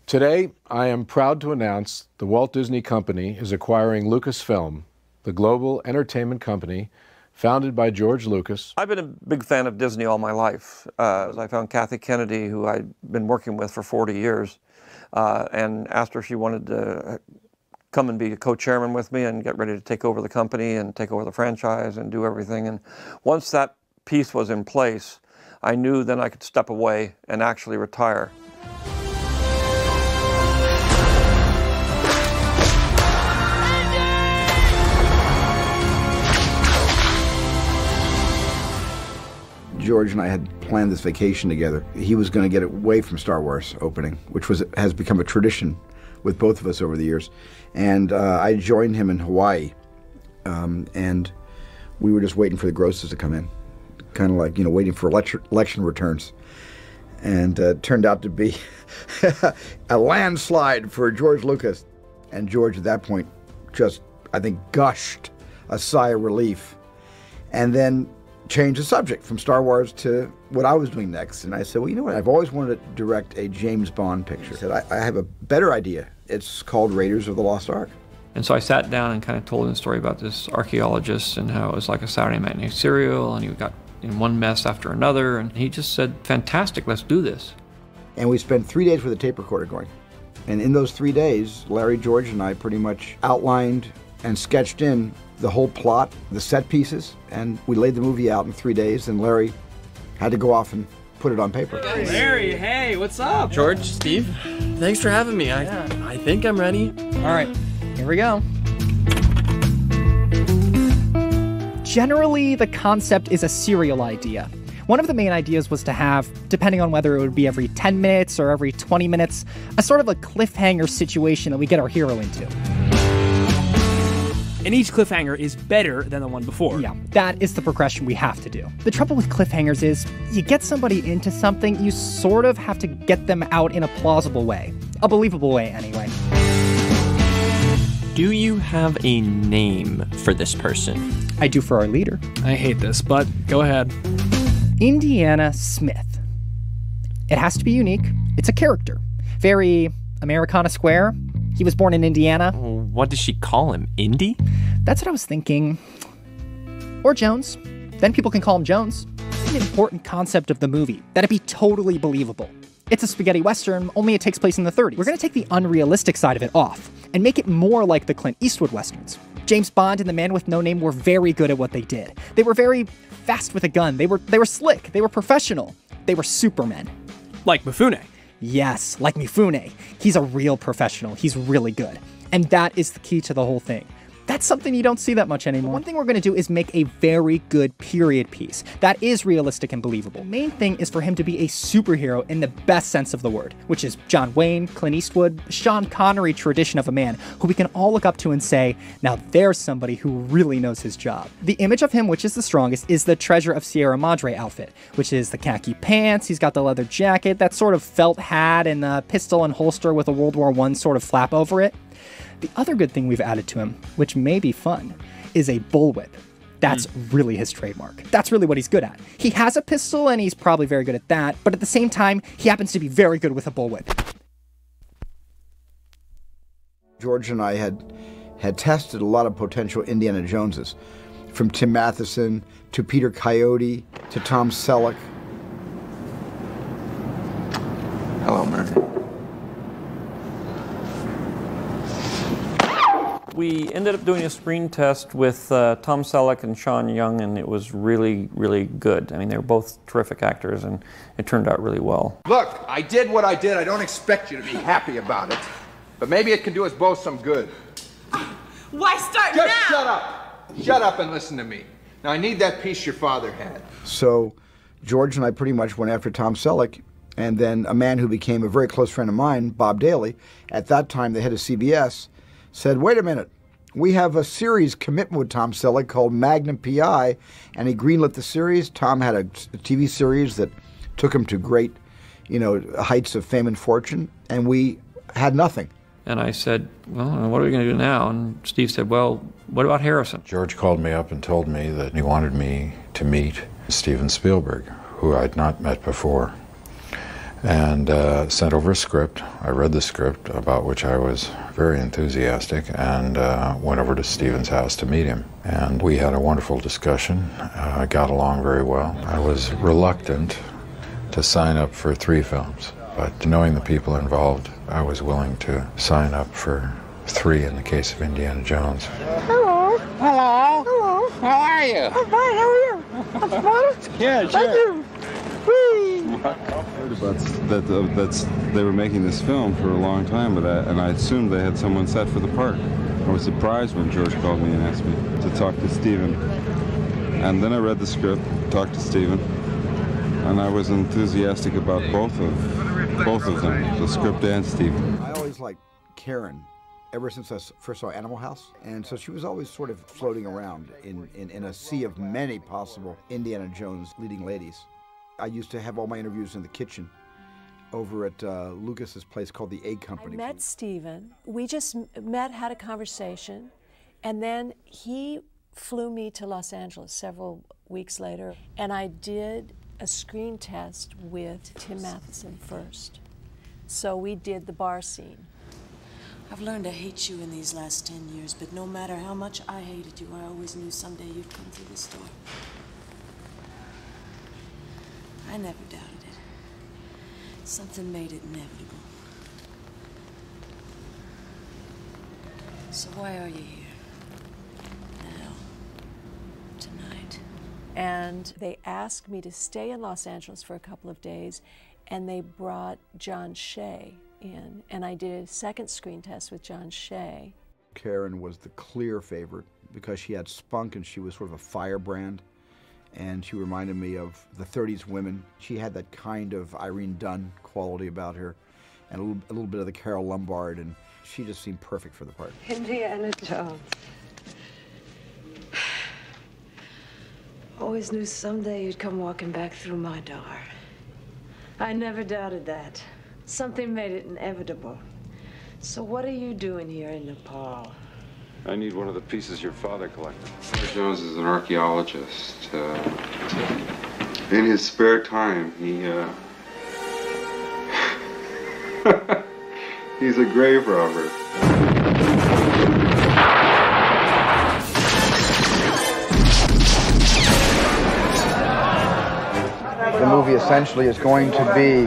Today, I am proud to announce the Walt Disney Company is acquiring Lucasfilm, the global entertainment company founded by George Lucas. I've been a big fan of Disney all my life. I found Kathy Kennedy, who I'd been working with for 40 years, and asked her if she wanted to come and be a co-chairman with me and get ready to take over the company and take over the franchise and do everything. And once that piece was in place, I knew then I could step away and actually retire. George and I had planned this vacation together. He was going to get away from Star Wars opening, which has become a tradition with both of us over the years. And I joined him in Hawaii, and we were just waiting for the grosses to come in, kind of like, waiting for election returns. And it turned out to be a landslide for George Lucas. And George at that point just, I think, gushed a sigh of relief. And then changed the subject from Star Wars to what I was doing next. And I said, well, you know what? I've always wanted to direct a James Bond picture. I said, I have a better idea. It's called Raiders of the Lost Ark. And so I sat down and kind of told him the story about this archaeologist and how it was like a Saturday matinee serial, and he got in one mess after another. And he just said, fantastic, let's do this. And we spent 3 days with a tape recorder going. And in those 3 days, Larry, George, and I pretty much outlined and sketched in the whole plot, the set pieces, and we laid the movie out in 3 days, and Larry had to go off and put it on paper. Larry, hey, what's up? George, Steve, thanks for having me. I think I'm ready. All right, here we go. Generally, the concept is a serial idea. One of the main ideas was to have, depending on whether it would be every 10 minutes or every 20 minutes, a sort of a cliffhanger situation that we get our hero into. And each cliffhanger is better than the one before. Yeah, that is the progression we have to do. The trouble with cliffhangers is, you get somebody into something, you sort of have to get them out in a plausible way. A believable way, anyway. Do you have a name for this person? I do for our leader. I hate this, but go ahead. Indiana Smith. It has to be unique. It's a character. Very Americana Square. He was born in Indiana. What does she call him? Indy? That's what I was thinking. Or Jones. Then people can call him Jones. It's an important concept of the movie, that it be totally believable. It's a spaghetti western, only it takes place in the 30s. We're going to take the unrealistic side of it off and make it more like the Clint Eastwood westerns. James Bond and The Man with No Name were very good at what they did. They were very fast with a gun. They were slick. They were professional. They were supermen. Like Mifune. Yes, like Mifune. He's a real professional. He's really good. And that is the key to the whole thing. That's something you don't see that much anymore. One thing we're going to do is make a very good period piece that is realistic and believable. The main thing is for him to be a superhero in the best sense of the word, which is John Wayne, Clint Eastwood, Sean Connery tradition of a man who we can all look up to and say, now there's somebody who really knows his job. The image of him, which is the strongest, is the Treasure of Sierra Madre outfit, which is the khaki pants, he's got the leather jacket, that sort of felt hat and the pistol and holster with a World War I sort of flap over it. The other good thing we've added to him, which may be fun, is a bullwhip. That's really his trademark. That's really what he's good at. He has a pistol, and he's probably very good at that, but at the same time, he happens to be very good with a bullwhip. George and I had tested a lot of potential Indiana Joneses, from Tim Matheson to Peter Coyote to Tom Selleck. Hello, Mary. We ended up doing a screen test with Tom Selleck and Sean Young, and it was really, really good. I mean, they were both terrific actors, and it turned out really well. Look, I did what I did. I don't expect you to be happy about it. But maybe it can do us both some good. Why start Just now? shut up. Shut up and listen to me. Now, I need that piece your father had. So George and I pretty much went after Tom Selleck, and then a man who became a very close friend of mine, Bob Daly, at that time the head of CBS, said, wait a minute, we have a series commitment with Tom Selleck called Magnum P.I., and he greenlit the series. Tom had a TV series that took him to great, heights of fame and fortune, and we had nothing. And I said, well, what are we going to do now? And Steve said, well, what about Harrison? George called me up and told me that he wanted me to meet Steven Spielberg, who I'd not met before. and sent over a script. I read the script, about which I was very enthusiastic, and went over to Steven's house to meet him. And we had a wonderful discussion. I got along very well. I was reluctant to sign up for 3 films, but knowing the people involved, I was willing to sign up for 3 in the case of Indiana Jones. Hello. Hello. Hello. How are you? I'm fine. How are you? I'm fine. Yeah, sure. Thank you. I heard about that they were making this film for a long time, and I assumed they had someone set for the part. I was surprised when George called me and asked me to talk to Steven. And then I read the script, talked to Steven, and I was enthusiastic about both of them, the script and Steven. I always liked Karen ever since I first saw Animal House, and so she was always sort of floating around in a sea of many possible Indiana Jones leading ladies. I used to have all my interviews in the kitchen over at Lucas's place called the Egg Company. I met Steven. We just met, had a conversation, and then he flew me to Los Angeles several weeks later, and I did a screen test with Tim Matheson first. So we did the bar scene. I've learned to hate you in these last 10 years, but no matter how much I hated you, I always knew someday you'd come through this door. I never doubted it. Something made it inevitable. So why are you here? Now, tonight. And they asked me to stay in Los Angeles for a couple of days, and they brought John Shea in, and I did a second screen test with John Shea. Karen was the clear favorite because she had spunk and she was sort of a firebrand, and she reminded me of the 30s women. She had that kind of Irene Dunn quality about her, and a little bit of the Carole Lombard, and she just seemed perfect for the part. Indiana Jones. Always knew someday you'd come walking back through my door. I never doubted that. Something made it inevitable. So what are you doing here in Nepal? I need one of the pieces your father collected. Jones is an archaeologist. In his spare time, he's a grave robber. The movie essentially is going to be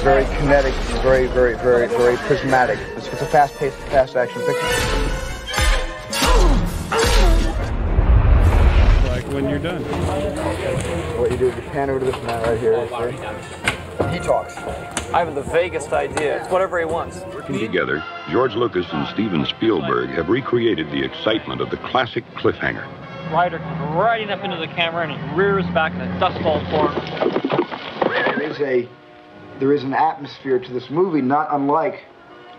very kinetic, and very, very, very, very prismatic. It's a fast-paced, fast-action picture. Like when you're done. What you do is you pan over to this man right here. He talks. I have the vaguest idea. It's whatever he wants. Working together, George Lucas and Steven Spielberg have recreated the excitement of the classic cliffhanger. Ryder comes riding up into the camera and he rears back and the dust falls forms. There is an atmosphere to this movie not unlike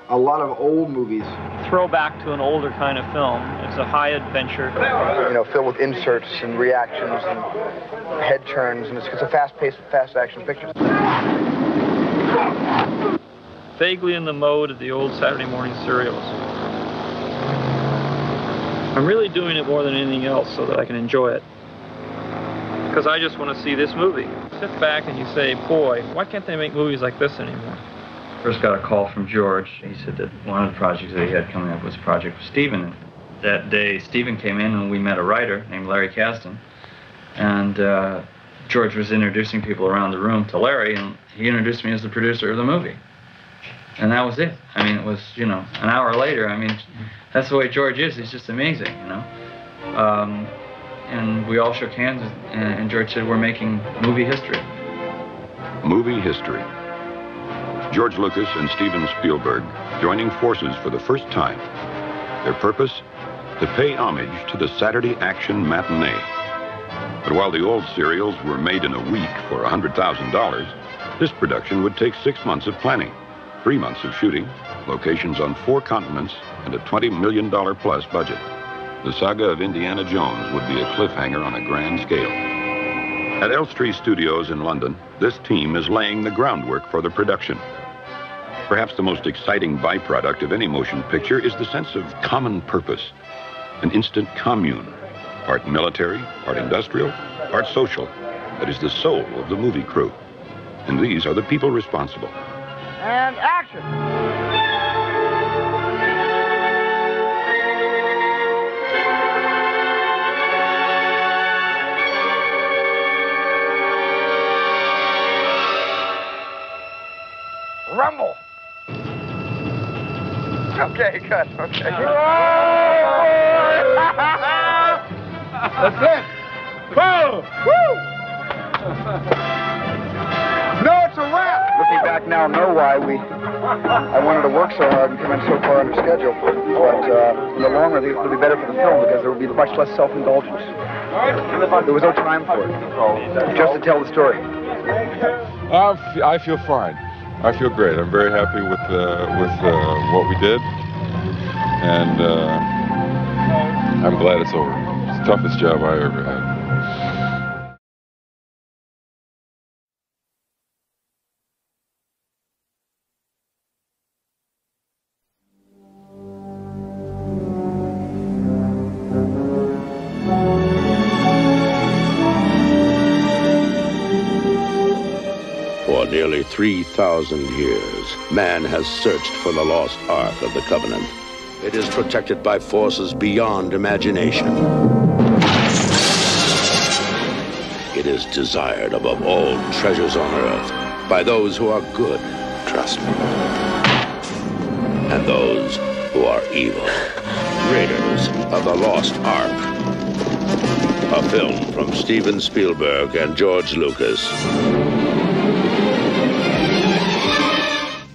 a lot of old movies. Throwback to an older kind of film. It's a high adventure. You know, filled with inserts and reactions and head turns, and it's a fast-paced, fast-action picture. Vaguely in the mode of the old Saturday morning serials. I'm really doing it more than anything else so that I can enjoy it. Because I just want to see this movie. Sit back and you say, boy, why can't they make movies like this anymore? First got a call from George. He said that one of the projects that he had coming up was a project with Steven. That day, Steven came in and we met a writer named Larry Kasdan. And George was introducing people around the room to Larry, and he introduced me as the producer of the movie. And that was it. I mean, it was, you know, an hour later. I mean, that's the way George is. He's just amazing, you know. And we all shook hands, and George said, we're making movie history. Movie history. George Lucas and Steven Spielberg joining forces for the first time. Their purpose? To pay homage to the Saturday action matinee. But while the old serials were made in a week for $100,000, this production would take 6 months of planning, 3 months of shooting, locations on 4 continents, and a $20 million plus budget. The saga of Indiana Jones would be a cliffhanger on a grand scale. At Elstree Studios in London, this team is laying the groundwork for the production. Perhaps the most exciting byproduct of any motion picture is the sense of common purpose, an instant commune, part military, part industrial, part social, that is the soul of the movie crew. And these are the people responsible. And action! Rumble! Okay, good, okay. That's it! Whoa! Woo! No, it's a wrap! Looking back now, know why I wanted to work so hard and come in so far under schedule. But in the long run, I think it'll be better for the film because there will be much less self-indulgence. There was no time for it, just to tell the story. I feel fine. I feel great. I'm very happy with what we did, and I'm glad it's over. It's the toughest job I ever had. For nearly 3,000 years, man has searched for the lost Ark of the Covenant. It is protected by forces beyond imagination. It is desired above all treasures on Earth by those who are good, trust me, and those who are evil. Raiders of the Lost Ark. A film from Steven Spielberg and George Lucas.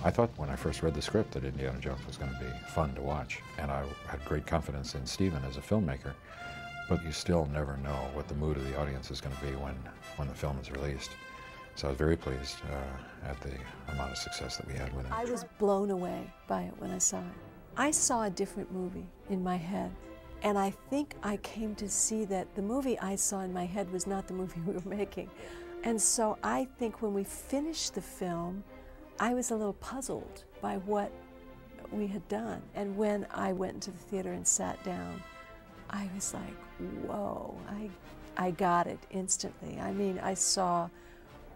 I thought when I first read the script that Indiana Jones was going to be fun to watch, and I had great confidence in Steven as a filmmaker, but you still never know what the mood of the audience is going to be when the film is released. So I was very pleased at the amount of success that we had with it. I was blown away by it when I saw it. I saw a different movie in my head, and I think I came to see that the movie I saw in my head was not the movie we were making. And so I think when we finished the film, I was a little puzzled by what we had done. And when I went into the theater and sat down, I was like, whoa, I got it instantly. I mean, I saw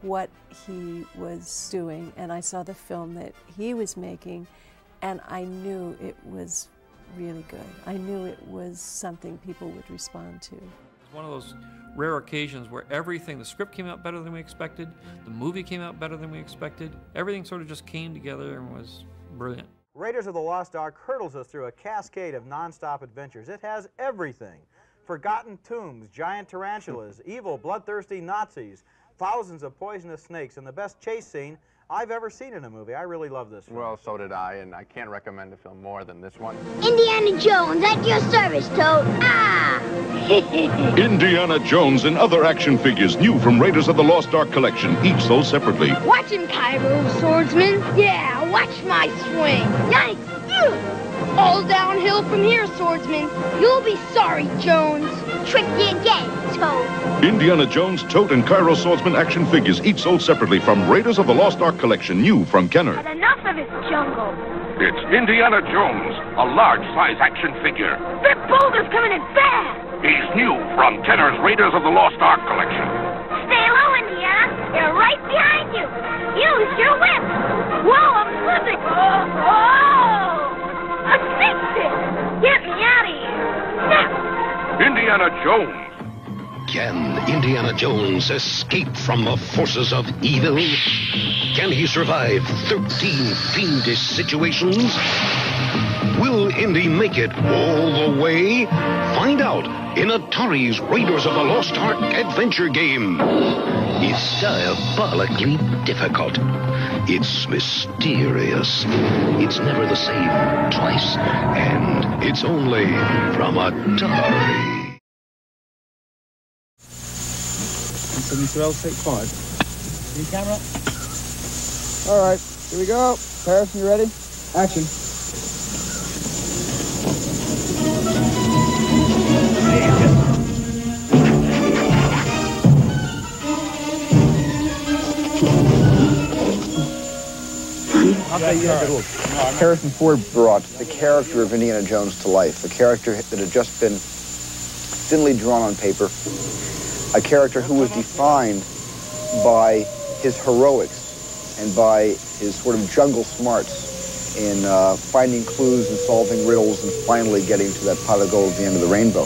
what he was doing, and I saw the film that he was making, and I knew it was really good. I knew it was something people would respond to. It's one of those rare occasions where everything, the script came out better than we expected, the movie came out better than we expected, everything sort of just came together and was brilliant. Raiders of the Lost Ark hurdles us through a cascade of non-stop adventures. It has everything. Forgotten tombs, giant tarantulas, evil, bloodthirsty Nazis, thousands of poisonous snakes, and the best chase scene I've ever seen in a movie. I really love this film. Well, so did I, and I can't recommend a film more than this one. Indiana Jones, at your service, Toad. Ah! Indiana Jones and other action figures new from Raiders of the Lost Ark collection, each sold separately. Watch him, Cairo, swordsman. Yeah, watch my swing. Yikes! Ugh. All downhill from here, swordsman. You'll be sorry, Jones. Tricked you again, Toad. Indiana Jones, Toad, and Cairo Swordsman action figures, each sold separately from Raiders of the Lost Ark collection, new from Kenner. Had enough of this jungle. It's Indiana Jones, a large-size action figure. That boulder's coming in fast. He's new from Kenner's Raiders of the Lost Ark collection. Stay low, Indiana. They're right behind you. Use your whip. Whoa, I'm slipping. Oh! A snake pit. Get me out of here. Now. Indiana Jones. Can Indiana Jones escape from the forces of evil? Can he survive 13 fiendish situations? Will Indy make it all the way? Find out in Atari's Raiders of the Lost Ark adventure game. It's diabolically difficult. It's mysterious. It's never the same twice. And it's only from Atari. So Mr. L, take 5. New camera. All right, here we go. Harrison, you ready? Action. Harrison Ford brought the character of Indiana Jones to life, a character that had just been thinly drawn on paper, a character who was defined by his heroics, and by his sort of jungle smarts in finding clues and solving riddles and finally getting to that pot of gold at the end of the rainbow.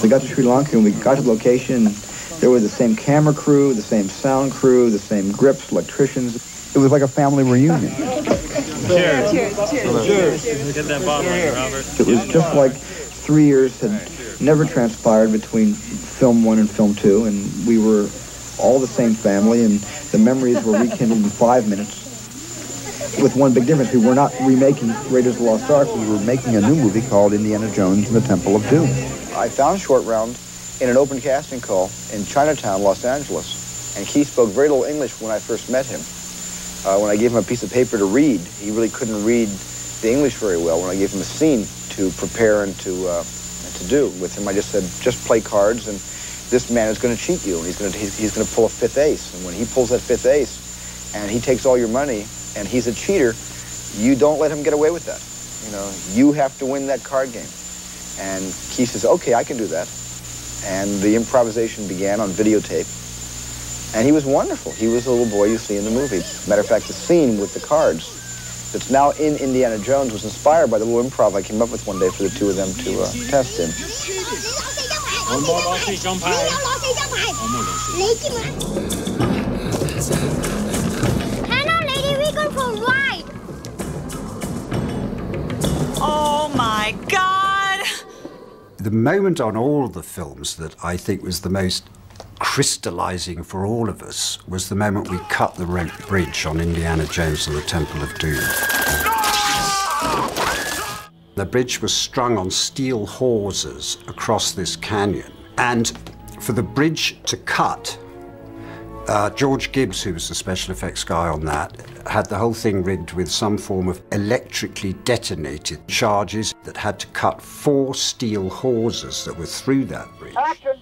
We got to Sri Lanka and we got to the location. There were the same camera crew, the same sound crew, the same grips, electricians. It was like a family reunion. Cheers. Cheers. Get that bottle on, Robert. It was just like 3 years had never transpired between film 1 and film 2, and we were all the same family, and the memories were rekindled in 5 minutes. With one big difference, we were not remaking Raiders of the Lost Ark, we were making a new movie called Indiana Jones and the Temple of Doom. I found Short Round in an open casting call in Chinatown, Los Angeles, and Keith spoke very little English when I first met him. When I gave him a piece of paper to read, he really couldn't read the English very well. When I gave him a scene to prepare and to do with him, I just said, just play cards, and this man is going to cheat you, and he's going to pull a fifth ace. And when he pulls that fifth ace, and he takes all your money, and he's a cheater, you don't let him get away with that. You know, you have to win that card game. And Keith says, okay, I can do that. And the improvisation began on videotape. And he was wonderful. He was the little boy you see in the movie. Matter of fact, the scene with the cards that's now in Indiana Jones was inspired by the little improv I came up with one day for the two of them to test in. Hello, lady, we're going for a ride. Oh my God! The moment on all of the films that I think was the most crystallizing for all of us was the moment we cut the bridge on Indiana Jones and the Temple of Doom. The bridge was strung on steel hawsers across this canyon, and for the bridge to cut, George Gibbs, who was the special effects guy on that, had the whole thing rigged with some form of electrically detonated charges that had to cut 4 steel hawsers that were through that bridge. Action!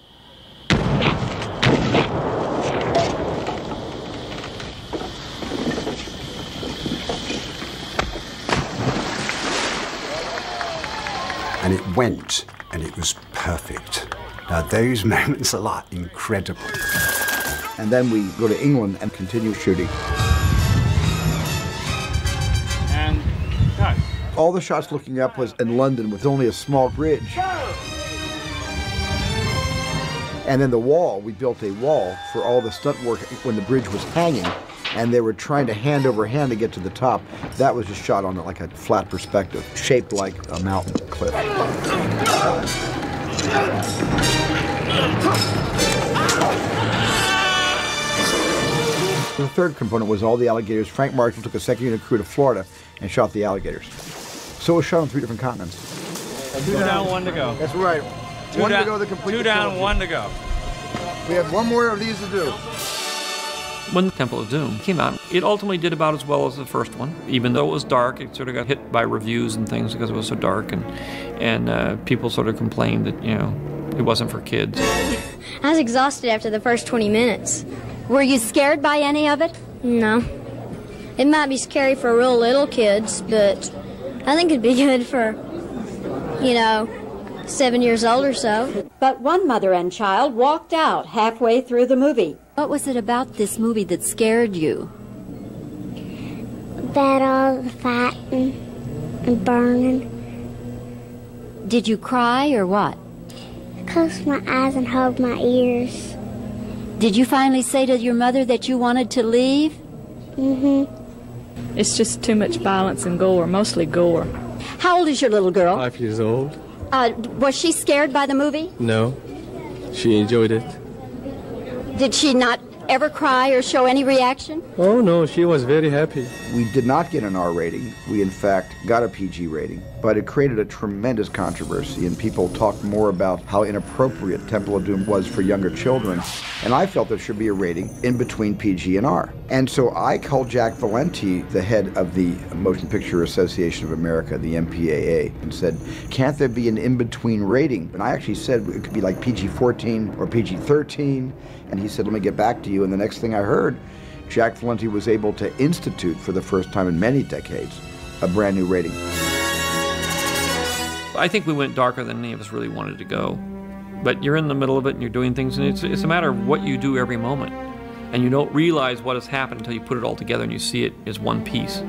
And it went, and it was perfect. Now, those moments are like incredible. And then we go to England and continue shooting. And cut. All the shots looking up was in London with only a small bridge. And then the wall, we built a wall for all the stunt work when the bridge was hanging, and they were trying to hand over hand to get to the top. That was just shot on like a flat perspective, shaped like a mountain cliff. The third component was all the alligators. Frank Marshall took a second unit crew to Florida and shot the alligators. So it was shot on 3 different continents. 2 down, 1 to go. That's right. 1 to go to complete 2 down, 1 to go. We have 1 more of these to do. When the Temple of Doom came out, it ultimately did about as well as the first one. Even though it was dark, it sort of got hit by reviews and things because it was so dark, and people sort of complained that, you know, it wasn't for kids. I was exhausted after the first 20 minutes. Were you scared by any of it? No. It might be scary for real little kids, but I think it'd be good for, you know, 7 years old or so. But one mother and child walked out halfway through the movie. What was it about this movie that scared you? About all the fighting and burning. Did you cry or what? Close my eyes and hold my ears. Did you finally say to your mother that you wanted to leave? Mm-hmm. It's just too much violence and gore, mostly gore. How old is your little girl? 5 years old. Was she scared by the movie? No, she enjoyed it. Did she not ever cry or show any reaction? Oh no, she was very happy. We did not get an R rating. We in fact got a PG rating, but it created a tremendous controversy, and people talked more about how inappropriate Temple of Doom was for younger children. And I felt there should be a rating in between PG and R. And so I called Jack Valenti, the head of the Motion Picture Association of America, the MPAA, and said, can't there be an in-between rating? And I actually said it could be like PG-14 or PG-13. And he said, let me get back to you. And the next thing I heard, Jack Valenti was able to institute, for the first time in many decades, a brand new rating. I think we went darker than any of us really wanted to go. But you're in the middle of it and you're doing things, and it's a matter of what you do every moment. And you don't realize what has happened until you put it all together and you see it as one piece.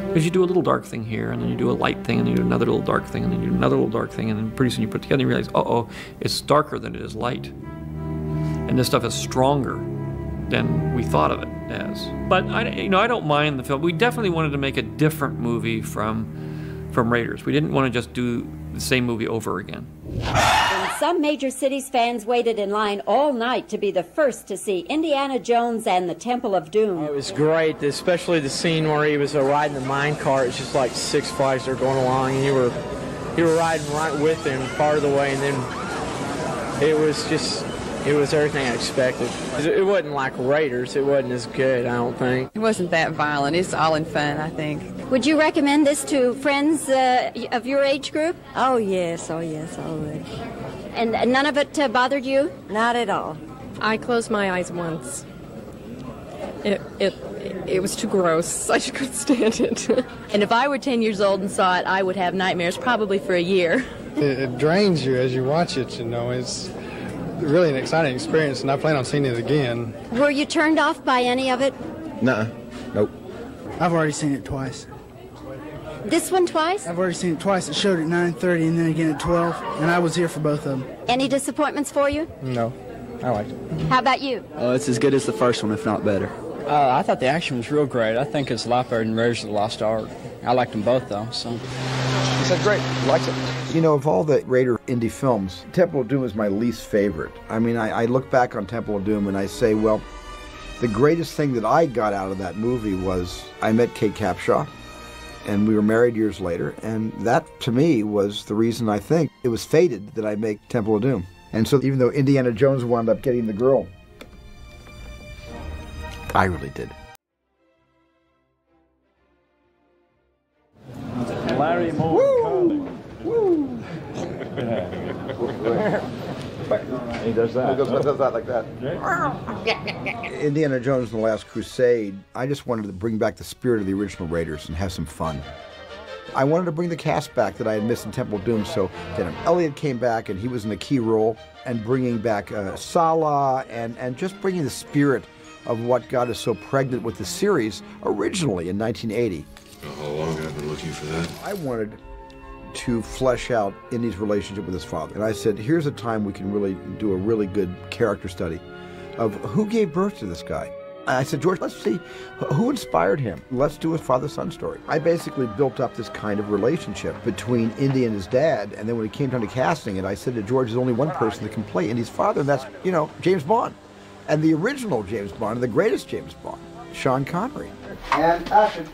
Because you do a little dark thing here, and then you do a light thing, and then you do another little dark thing, and then you do another little dark thing, and then pretty soon you put it together and you realize, uh-oh, it's darker than it is light. And this stuff is stronger than we thought of it as. But I don't mind the film. We definitely wanted to make a different movie from Raiders. We didn't want to just do the same movie over again. In some major cities, fans waited in line all night to be the first to see Indiana Jones and the Temple of Doom. It was great, especially the scene where he was riding the mine cart. It's just like Six Flags are going along, and you were riding right with him part of the way, and then it was everything I expected. It wasn't like Raiders. It wasn't as good, I don't think. It wasn't that violent. It's all in fun, I think. Would you recommend this to friends of your age group? Oh, yes, I would. And none of it bothered you? Not at all. I closed my eyes once. It was too gross. I just couldn't stand it. And if I were 10 years old and saw it, I would have nightmares probably for a year. It drains you as you watch it, you know. It's really an exciting experience, and I plan on seeing it again. Were you turned off by any of it? Nuh-uh. Nope. I've already seen it twice. This one twice? I've already seen it twice. It showed at 9:30 and then again at 12, and I was here for both of them. Any disappointments for you? No, I liked it. How about you? It's as good as the first one, if not better. I thought the action was real great. I think it's a lot better than Raiders of the Lost Ark. I liked them both, though. So. He said, great, likes it. You know, of all the Raider indie films, Temple of Doom is my least favorite. I mean, I look back on Temple of Doom and I say, well, the greatest thing that I got out of that movie was I met Kate Capshaw, and we were married years later, and that, to me, was the reason I think it was fated that I make Temple of Doom. And so even though Indiana Jones wound up getting the girl, I really did. Larry Moore. Woo! He does that. He does that like that. Indiana Jones and the Last Crusade, I just wanted to bring back the spirit of the original Raiders and have some fun. I wanted to bring the cast back that I had missed in Temple of Doom, so Denham Elliott came back and he was in a key role, and bringing back Sallah and just bringing the spirit of what got us so pregnant with the series originally in 1980. How long have I been looking for that? I wanted to flesh out Indy's relationship with his father. And I said, here's a time we can really do a really good character study of who gave birth to this guy. I said, George, let's see who inspired him. Let's do a father-son story. I basically built up this kind of relationship between Indy and his dad, and then when it came time to casting it, I said to George, there's only one person that can play Indy's father, and that's, you know, James Bond. And the original James Bond, and the greatest James Bond, Sean Connery. And action.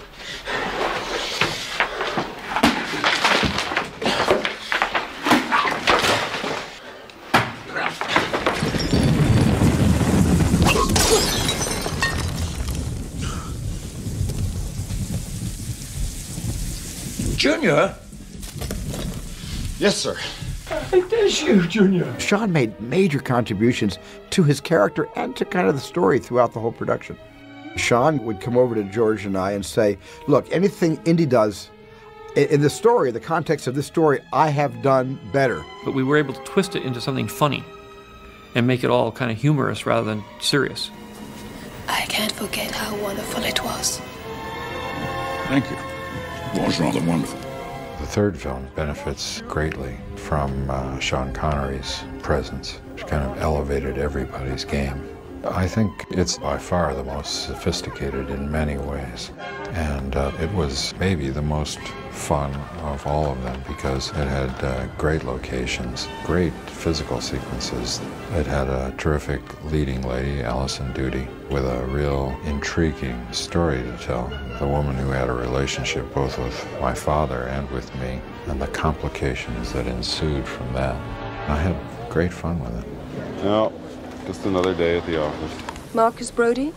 Junior? Yes, sir. It is you, Junior. Sean made major contributions to his character and to kind of the story throughout the whole production. Sean would come over to George and I and say, look, anything Indy does in the story, the context of this story, I have done better. But we were able to twist it into something funny and make it all kind of humorous rather than serious. I can't forget how wonderful it was. Thank you. It was rather wonderful. The third film benefits greatly from Sean Connery's presence, which kind of elevated everybody's game. I think it's by far the most sophisticated in many ways, and it was maybe the most fun of all of them because it had great locations, great physical sequences. It had a terrific leading lady, Alison Doody, with a real intriguing story to tell. The woman who had a relationship both with my father and with me, and the complications that ensued from that. I had great fun with it. No, just another day at the office. Marcus Brody?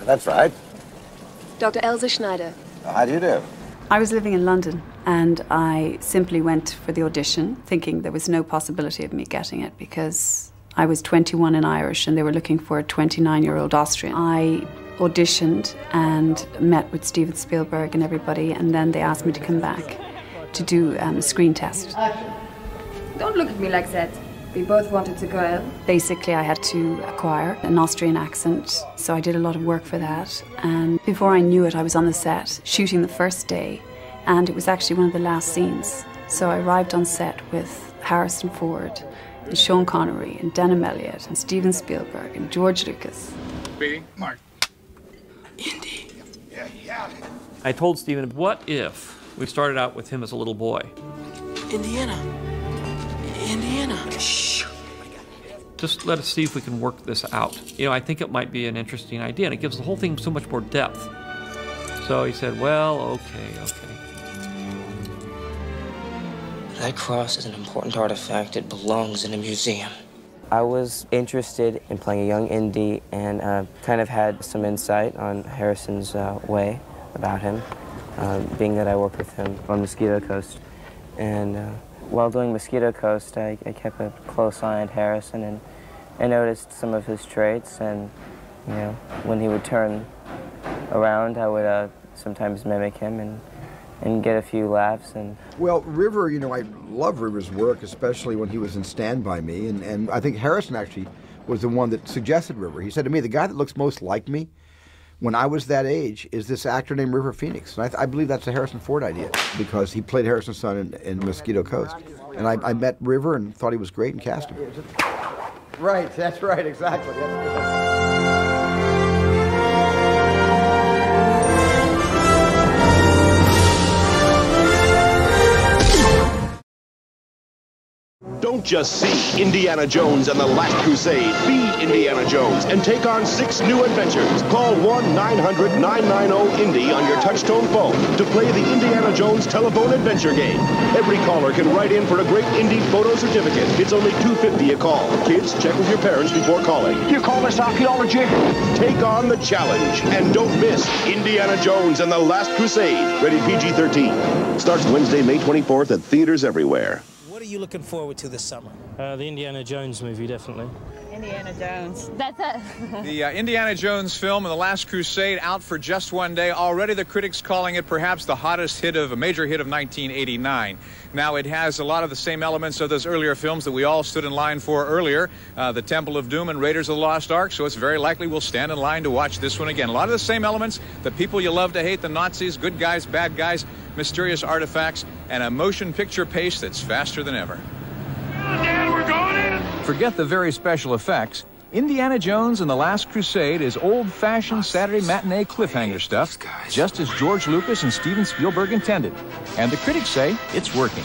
That's right. Dr. Elsa Schneider. How do you do? I was living in London, and I simply went for the audition, thinking there was no possibility of me getting it because I was 21 and Irish, and they were looking for a 29-year-old Austrian. I auditioned and met with Steven Spielberg and everybody, and then they asked me to come back to do a screen test. Don't look at me like that. We both wanted to go out. Basically, I had to acquire an Austrian accent, so I did a lot of work for that. And before I knew it, I was on the set, shooting the first day, and it was actually one of the last scenes. So I arrived on set with Harrison Ford, and Sean Connery, and Denham Elliott, and Steven Spielberg, and George Lucas. Beating. Mark. Indy. Yeah. I told Steven, what if we started out with him as a little boy? Indiana. Shh. Just let us see if we can work this out. You know, I think it might be an interesting idea, and it gives the whole thing so much more depth. So he said, well, okay. That cross is an important artifact. It belongs in a museum. I was interested in playing a young Indy and kind of had some insight on Harrison's way about him, being that I worked with him on Mosquito Coast. And while doing Mosquito Coast, I kept a close eye on Harrison and I noticed some of his traits. And, you know, when he would turn around, I would sometimes mimic him and get a few laughs. And well, River, you know, I love River's work, especially when he was in Stand By Me, and I think Harrison actually was the one that suggested River. He said to me, the guy that looks most like me when I was that age is this actor named River Phoenix. And I believe that's a Harrison Ford idea, because he played Harrison's son in Mosquito Coast. And I met River and thought he was great and cast him. Right, that's right, exactly. Don't just see Indiana Jones and the Last Crusade. Be Indiana Jones and take on 6 new adventures. Call 1-900-990-INDY on your touch-tone phone to play the Indiana Jones telephone adventure game. Every caller can write in for a great Indy photo certificate. It's only $2.50 a call. Kids, check with your parents before calling. You call this archaeology? Take on the challenge and don't miss Indiana Jones and the Last Crusade. Rated PG-13. Starts Wednesday, May 24th at theaters everywhere. What are you looking forward to this summer? The Indiana Jones movie, definitely. Indiana Jones. That's it. The Indiana Jones film and The Last Crusade out for just one day. Already the critics calling it perhaps the hottest hit of a major hit of 1989. Now it has a lot of the same elements of those earlier films that we all stood in line for earlier. The Temple of Doom and Raiders of the Lost Ark, so it's very likely we'll stand in line to watch this one again. A lot of the same elements, the people you love to hate, the Nazis, good guys, bad guys, mysterious artifacts, and a motion picture pace that's faster than ever. Dad, we're going in! Forget the very special effects. Indiana Jones and the Last Crusade is old-fashioned Saturday matinee cliffhanger stuff, just as George Lucas and Steven Spielberg intended. And the critics say it's working.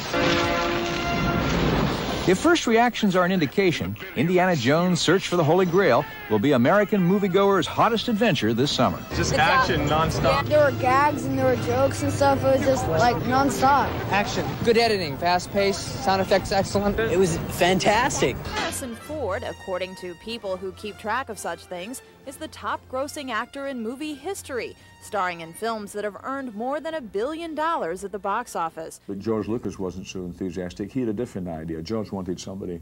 If first reactions are an indication, Indiana Jones' Search for the Holy Grail will be American moviegoers' hottest adventure this summer. Just action nonstop. There were gags and there were jokes and stuff. It was just like nonstop. Action, good editing, fast-paced, sound effects excellent. It was fantastic. Harrison Ford, according to people who keep track of such things, is the top-grossing actor in movie history, starring in films that have earned more than $1 billion at the box office. But George Lucas wasn't so enthusiastic. He had a different idea. George wanted somebody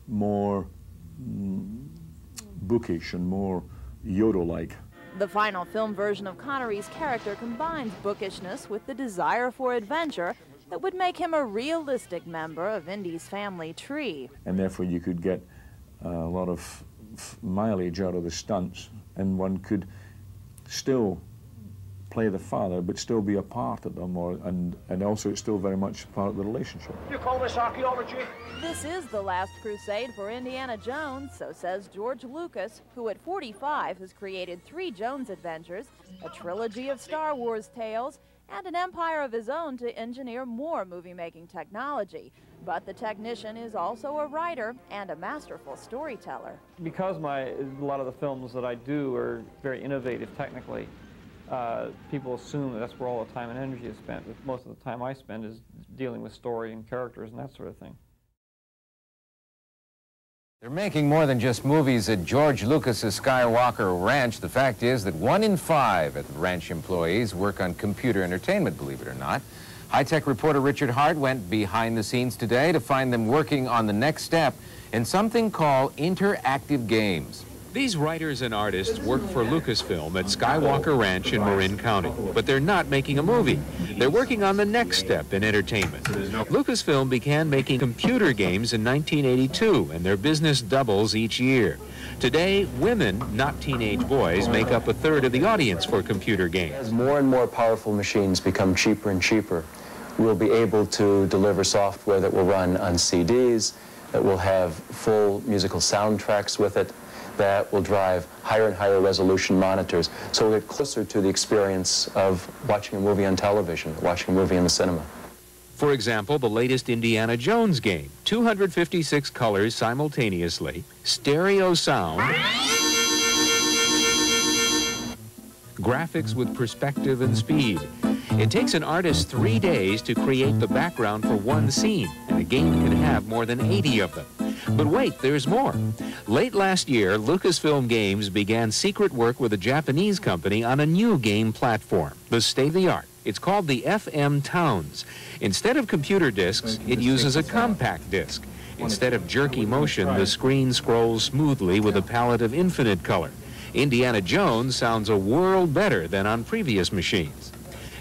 more bookish and more Yoda-like. The final film version of Connery's character combines bookishness with the desire for adventure that would make him a realistic member of Indy's family tree. And therefore you could get a lot of mileage out of the stunts, and one could still play the father, but still be a part of them, and also it's still very much part of the relationship. You call this archaeology? This is the last crusade for Indiana Jones, so says George Lucas, who at 45 has created 3 Jones adventures, a trilogy of Star Wars tales, and an empire of his own to engineer more movie-making technology. But the technician is also a writer and a masterful storyteller. Because a lot of the films that I do are very innovative technically, people assume that that's where all the time and energy is spent. But most of the time I spend is dealing with story and characters and that sort of thing. They're making more than just movies at George Lucas's Skywalker Ranch. The fact is that 1 in 5 at the ranch employees work on computer entertainment, believe it or not. High-tech reporter Richard Hart went behind the scenes today to find them working on the next step in something called interactive games. These writers and artists work for Lucasfilm at Skywalker Ranch in Marin County, but they're not making a movie. They're working on the next step in entertainment. Lucasfilm began making computer games in 1982, and their business doubles each year. Today, women, not teenage boys, make up a third of the audience for computer games. As more and more powerful machines become cheaper and cheaper, we'll be able to deliver software that will run on CDs, that will have full musical soundtracks with it, that will drive higher and higher resolution monitors. So we'll get closer to the experience of watching a movie on television, watching a movie in the cinema. For example, the latest Indiana Jones game, 256 colors simultaneously, stereo sound, graphics with perspective and speed. It takes an artist 3 days to create the background for one scene, and a game can have more than 80 of them. But wait, there's more. Late last year, Lucasfilm Games began secret work with a Japanese company on a new game platform, the state-of-the-art. It's called the FM Towns. Instead of computer discs, it uses a compact disc. Instead of jerky motion, the screen scrolls smoothly with a palette of infinite color. Indiana Jones sounds a world better than on previous machines.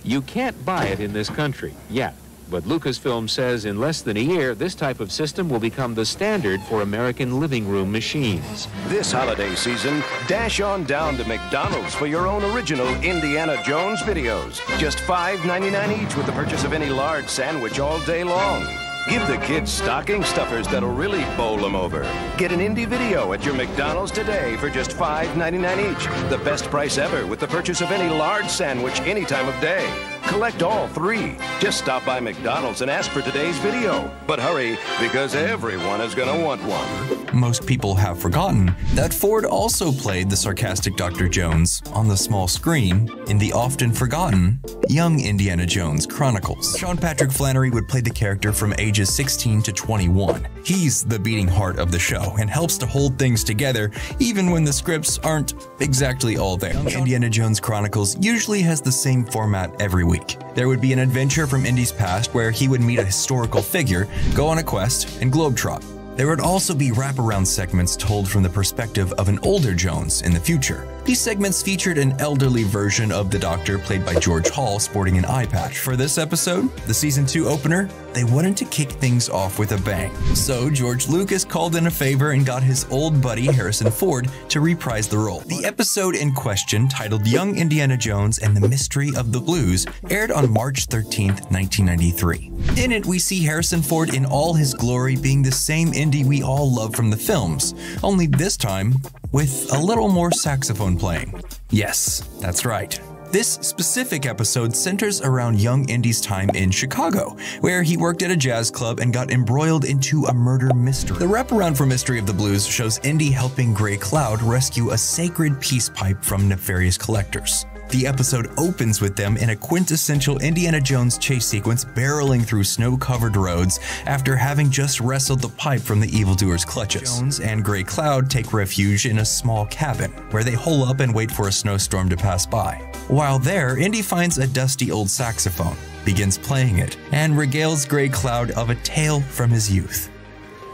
You can't buy it in this country yet, but Lucasfilm says in less than a year, this type of system will become the standard for American living room machines. This holiday season, dash on down to McDonald's for your own original Indiana Jones videos. Just $5.99 each with the purchase of any large sandwich all day long. Give the kids stocking stuffers that'll really bowl them over. Get an Indy video at your McDonald's today for just $5.99 each. The best price ever with the purchase of any large sandwich any time of day. Collect all 3. Just stop by McDonald's and ask for today's video. But hurry, because everyone is going to want one. Most people have forgotten that Ford also played the sarcastic Dr. Jones on the small screen in the often forgotten Young Indiana Jones Chronicles. Sean Patrick Flannery would play the character from ages 16 to 21. He's the beating heart of the show and helps to hold things together even when the scripts aren't exactly all there. Young Indiana Jones Chronicles usually has the same format every week. There would be an adventure from Indy's past where he would meet a historical figure, go on a quest, and globetrot. There would also be wraparound segments told from the perspective of an older Jones in the future. These segments featured an elderly version of the Doctor played by George Hall sporting an eye patch. For this episode, the Season 2 opener, they wanted to kick things off with a bang. So George Lucas called in a favor and got his old buddy Harrison Ford to reprise the role. The episode in question, titled Young Indiana Jones and the Mystery of the Blues, aired on March 13th, 1993. In it, we see Harrison Ford in all his glory being the same Indy we all love from the films, only this time with a little more saxophone playing. Yes, that's right. This specific episode centers around young Indy's time in Chicago, where he worked at a jazz club and got embroiled into a murder mystery. The wraparound for Mystery of the Blues shows Indy helping Gray Cloud rescue a sacred peace pipe from nefarious collectors. The episode opens with them in a quintessential Indiana Jones chase sequence barreling through snow-covered roads after having just wrestled the pipe from the evildoer's clutches. Jones and Gray Cloud take refuge in a small cabin, where they hole up and wait for a snowstorm to pass by. While there, Indy finds a dusty old saxophone, begins playing it, and regales Gray Cloud of a tale from his youth.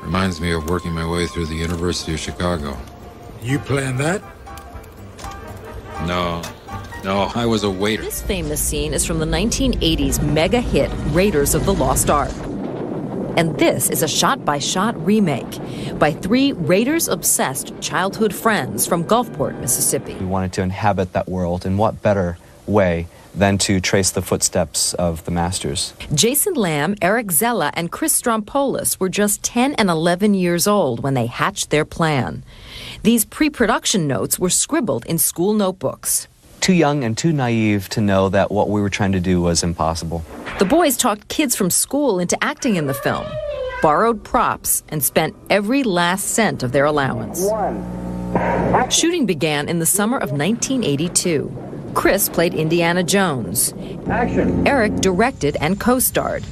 Reminds me of working my way through the University of Chicago. You planned that? No, I was a waiter. This famous scene is from the 1980s mega hit Raiders of the Lost Ark. And this is a shot-by-shot remake by 3 Raiders-obsessed childhood friends from Gulfport, Mississippi. We wanted to inhabit that world, and what better way than to trace the footsteps of the masters. Jason Lamb, Eric Zella, and Chris Strompoulos were just 10 and 11 years old when they hatched their plan. These pre-production notes were scribbled in school notebooks. Too young and too naive to know that what we were trying to do was impossible. The boys talked kids from school into acting in the film, borrowed props, and spent every last cent of their allowance. Shooting began in the summer of 1982. Chris played Indiana Jones. Action. Eric directed and co-starred.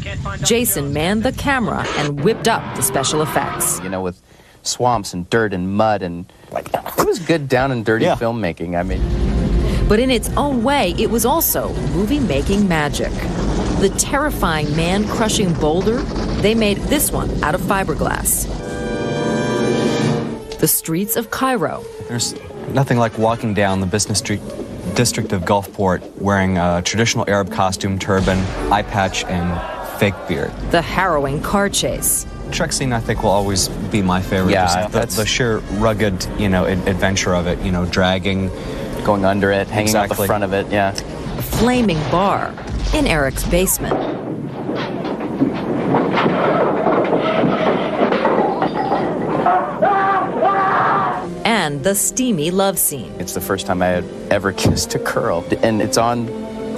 Jason manned the camera and whipped up the special effects. You know, with swamps and dirt and mud, and it was good down and dirty filmmaking. I mean. But in its own way, it was also movie-making magic. The terrifying man-crushing boulder, they made this one out of fiberglass. the streets of Cairo. There's nothing like walking down the business district of Gulfport wearing a traditional Arab costume, turban, eye patch, and fake beard. The harrowing car chase. Truck scene, I think, will always be my favorite. Yeah, that's the sheer rugged, adventure of it. Dragging, going under it, hanging out the front of it. Yeah. A flaming bar in Eric's basement. And the steamy love scene. It's the first time I had ever kissed a girl, and it's on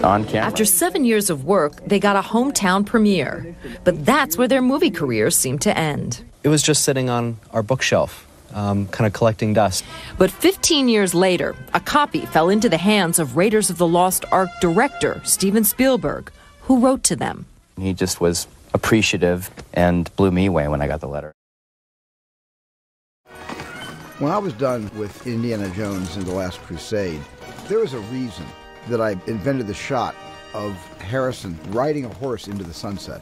camera. After 7 years of work, they got a hometown premiere. But that's where their movie careers seemed to end. It was just sitting on our bookshelf, kind of collecting dust. But 15 years later, a copy fell into the hands of Raiders of the Lost Ark director Steven Spielberg, who wrote to them. He just was appreciative and blew me away when I got the letter. When I was done with Indiana Jones and the Last Crusade, there was a reason that I invented the shot of Harrison riding a horse into the sunset,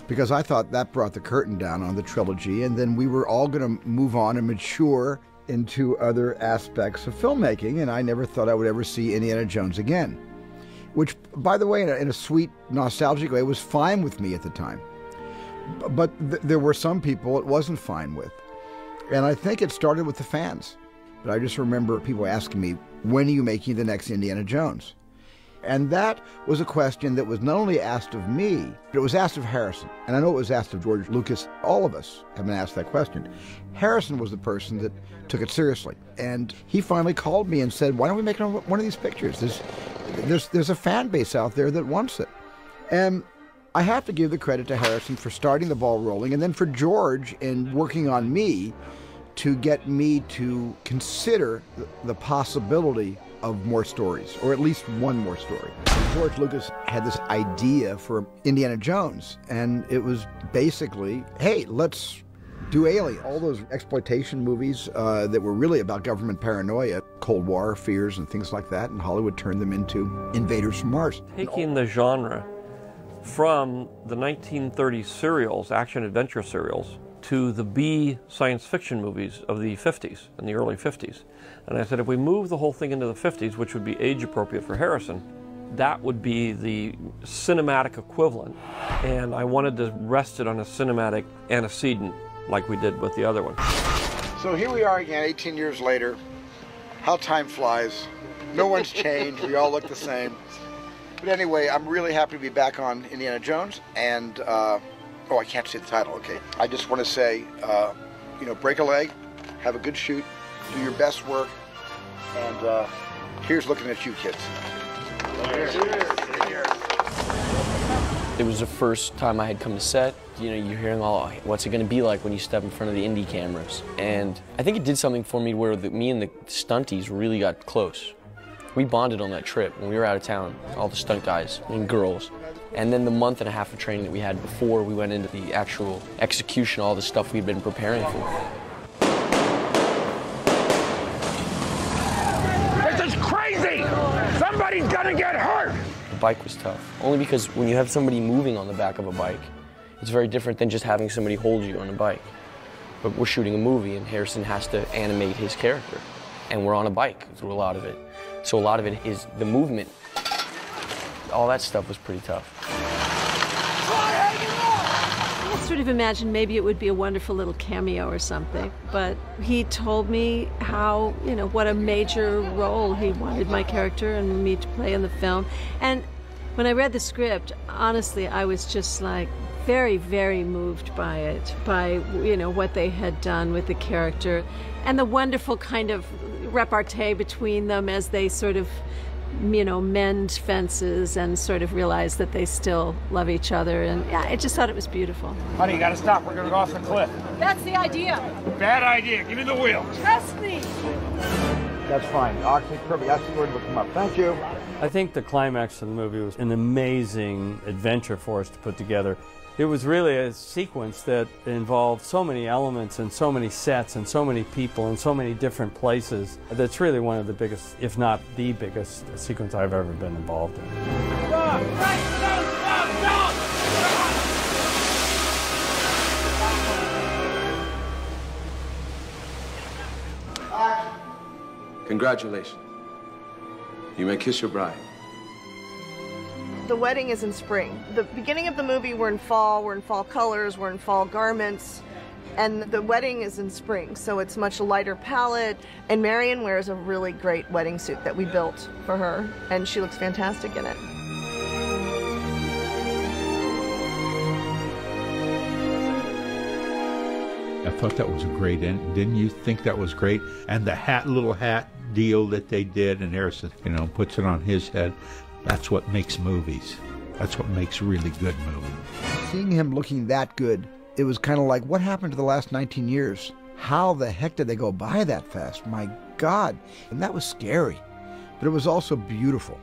because I thought that brought the curtain down on the trilogy, and then we were all going to move on and mature into other aspects of filmmaking, and I never thought I would ever see Indiana Jones again, which, by the way, in a sweet, nostalgic way, was fine with me at the time. But there were some people it wasn't fine with, and I think it started with the fans. But I just remember people asking me, when are you making the next Indiana Jones? And that was a question that was not only asked of me, but it was asked of Harrison. And I know it was asked of George Lucas. All of us have been asked that question. Harrison was the person that took it seriously. And he finally called me and said, why don't we make one of these pictures? There's a fan base out there that wants it. And I have to give the credit to Harrison for starting the ball rolling, and then for George in working on me to get me to consider the possibility of more stories, or at least one more story. George Lucas had this idea for Indiana Jones, and it was basically, hey, let's do Alien. All those exploitation movies that were really about government paranoia, Cold War fears and things like that, and Hollywood turned them into Invaders from Mars. Taking the genre from the 1930s serials, action-adventure serials, to the B science fiction movies of the 50s, in the early 50s. And I said, if we move the whole thing into the 50s, which would be age appropriate for Harrison, that would be the cinematic equivalent. And I wanted to rest it on a cinematic antecedent like we did with the other one. So here we are again, 18 years later. How time flies. No one's changed. We all look the same. But anyway, I'm really happy to be back on Indiana Jones, and oh, I can't say the title, okay. I just want to say, break a leg, have a good shoot, do your best work, and here's looking at you kids. It was the first time I had come to set. You're hearing all, what's it going to be like when you step in front of the indie cameras? And I think it did something for me where me and the stunties really got close. We bonded on that trip when we were out of town, all the stunt guys and girls. And then the month and a half of training that we had before we went into the actual execution, all the stuff we'd been preparing for. This is crazy! Somebody's gonna get hurt! The bike was tough, only because when you have somebody moving on the back of a bike, it's very different than just having somebody hold you on a bike. But we're shooting a movie and Harrison has to animate his character. And we're on a bike through a lot of it. So a lot of it is the movement. All that stuff was pretty tough. I sort of imagined maybe it would be a wonderful little cameo or something, but he told me how, what a major role he wanted my character and me to play in the film. And when I read the script, honestly, I was just like very, very moved by it, by, what they had done with the character and the wonderful kind of repartee between them as they sort of mend fences and sort of realize that they still love each other. And yeah, I just thought it was beautiful. Honey, you gotta stop. We're gonna go off the cliff. That's the idea. Bad idea. Give me the wheel. Trust me. That's fine. Oxy, Kirby, that's the word will come up. Thank you. I think the climax of the movie was an amazing adventure for us to put together. It was really a sequence that involved so many elements and so many sets and so many people and so many different places. That's really one of the biggest, if not the biggest, sequence I've ever been involved in. Stop! Stop! Congratulations. You may kiss your bride. The wedding is in spring. The beginning of the movie, we're in fall colors, we're in fall garments, and the wedding is in spring, so it's much lighter palette, and Marion wears a really great wedding suit that we built for her, and she looks fantastic in it. I thought that was a great end. Didn't you think that was great? And the little hat deal that they did, and Harrison, puts it on his head. That's what makes movies. That's what makes really good movies. Seeing him looking that good, it was kind of like, what happened to the last 19 years? How the heck did they go by that fast? My God. And that was scary. But it was also beautiful.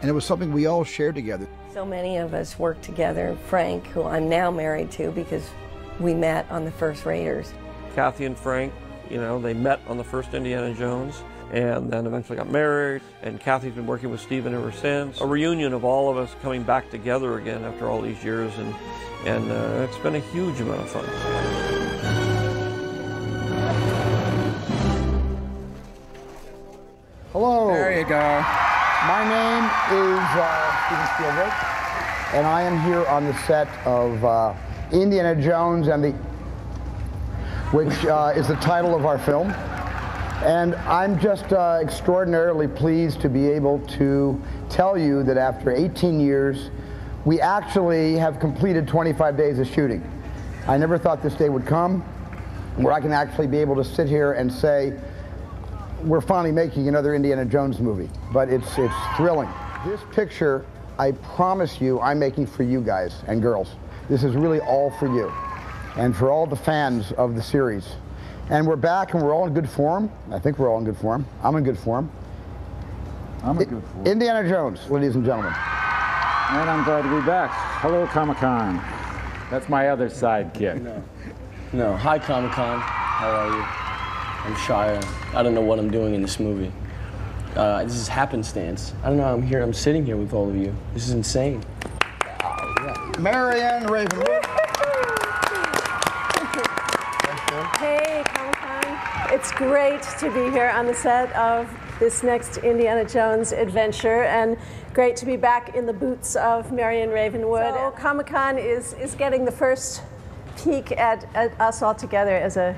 And it was something we all shared together. So many of us worked together. Frank, who I'm now married to because we met on the first Raiders. Kathy and Frank, they met on the first Indiana Jones and then eventually got married. And Kathy's been working with Steven ever since. A reunion of all of us coming back together again after all these years, and it's been a huge amount of fun. Hello. There you go. My name is Steven Spielberg, and I am here on the set of Indiana Jones which is the title of our film. And I'm just extraordinarily pleased to be able to tell you that after 18 years, we actually have completed 25 days of shooting. I never thought this day would come, where I can actually be able to sit here and say, we're finally making another Indiana Jones movie. But it's thrilling. This picture, I promise you, I'm making for you guys and girls. This is really all for you, and for all the fans of the series. And we're back, and we're all in good form. I think we're all in good form. I'm in good form. I'm in good form. Indiana Jones, ladies and gentlemen. And I'm glad to be back. Hello, Comic-Con. That's my other sidekick. No. Hi, Comic-Con. How are you? I'm shy. I don't know what I'm doing in this movie. This is happenstance. I don't know how I'm here. I'm sitting here with all of you. This is insane. Marion Ravenwood. Hey, Comic-Con. It's great to be here on the set of this next Indiana Jones adventure, and great to be back in the boots of Marion Ravenwood. So, Comic-Con is getting the first peek at us all together as a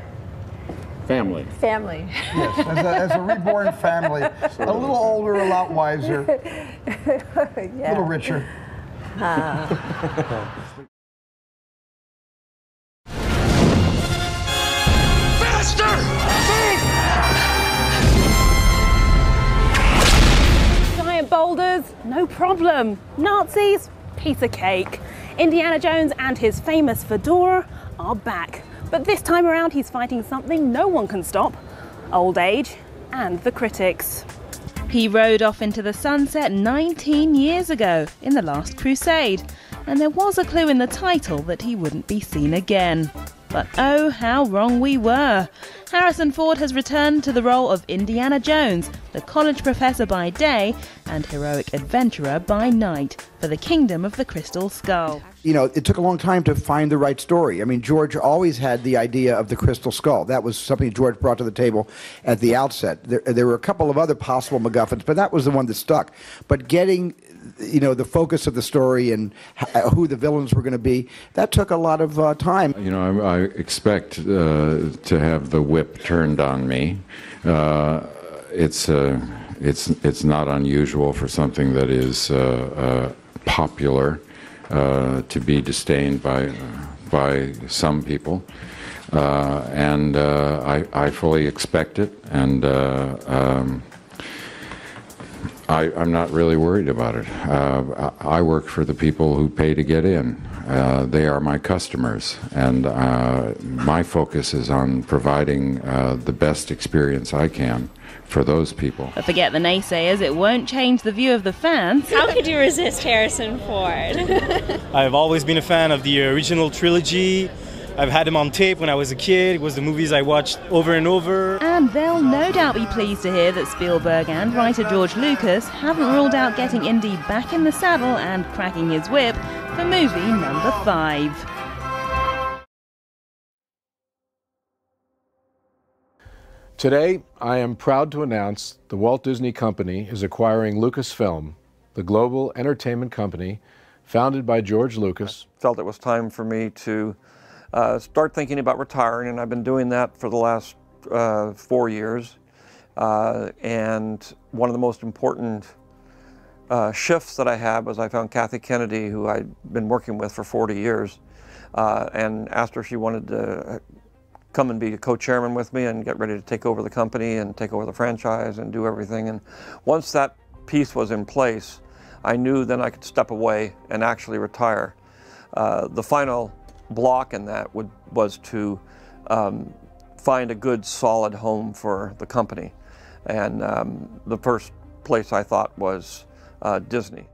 family. Yes, as a reborn family. A little older, a lot wiser. A little richer. Faster! Giant boulders, no problem. Nazis, piece of cake. Indiana Jones and his famous fedora are back. But this time around, he's fighting something no one can stop: old age and the critics. He rode off into the sunset 19 years ago in The Last Crusade, and there was a clue in the title that he wouldn't be seen again. But oh, how wrong we were. Harrison Ford has returned to the role of Indiana Jones, the college professor by day and heroic adventurer by night, for the Kingdom of the Crystal Skull. It took a long time to find the right story. I mean, George always had the idea of the Crystal Skull. That was something George brought to the table at the outset. There were a couple of other possible MacGuffins, but that was the one that stuck. But getting the focus of the story and who the villains were going to be, that took a lot of time. I expect to have the whip turned on me. It's not unusual for something that is popular to be disdained by some people, and I fully expect it, and I'm not really worried about it. I work for the people who pay to get in. They are my customers, and my focus is on providing the best experience I can for those people. But forget the naysayers, it won't change the view of the fans. How could you resist Harrison Ford? I've always been a fan of the original trilogy. I've had him on tape when I was a kid. It was the movies I watched over and over. And they'll no doubt be pleased to hear that Spielberg and writer George Lucas haven't ruled out getting Indy back in the saddle and cracking his whip for movie number 5. Today, I am proud to announce the Walt Disney Company is acquiring Lucasfilm, the global entertainment company founded by George Lucas. I felt it was time for me to start thinking about retiring, and I've been doing that for the last 4 years. And one of the most important shifts that I had was I found Kathy Kennedy, who I'd been working with for 40 years, and asked her if she wanted to come and be a co-chairman with me and get ready to take over the company and take over the franchise and do everything. And once that piece was in place, I knew then I could step away and actually retire. The final block in that was to find a good, solid home for the company. And the first place I thought was Disney.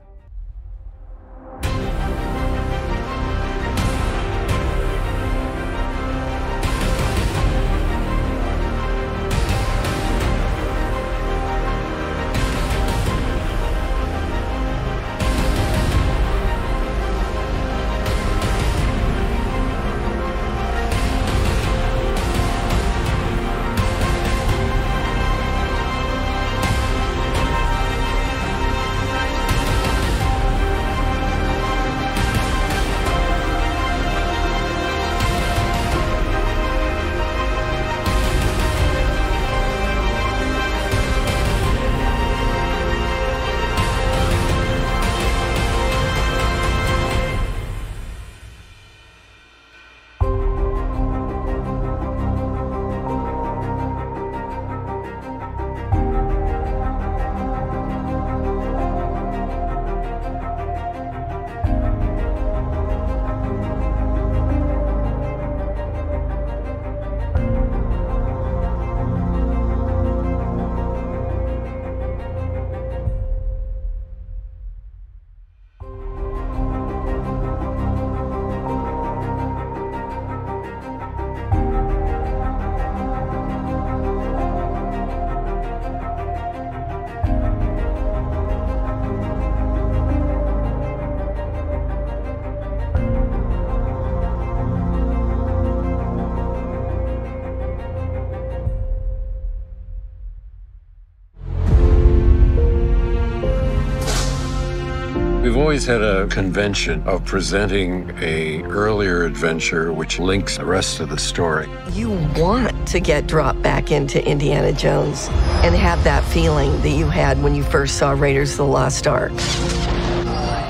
We've always had a convention of presenting an earlier adventure which links the rest of the story. You want to get dropped back into Indiana Jones and have that feeling that you had when you first saw Raiders of the Lost Ark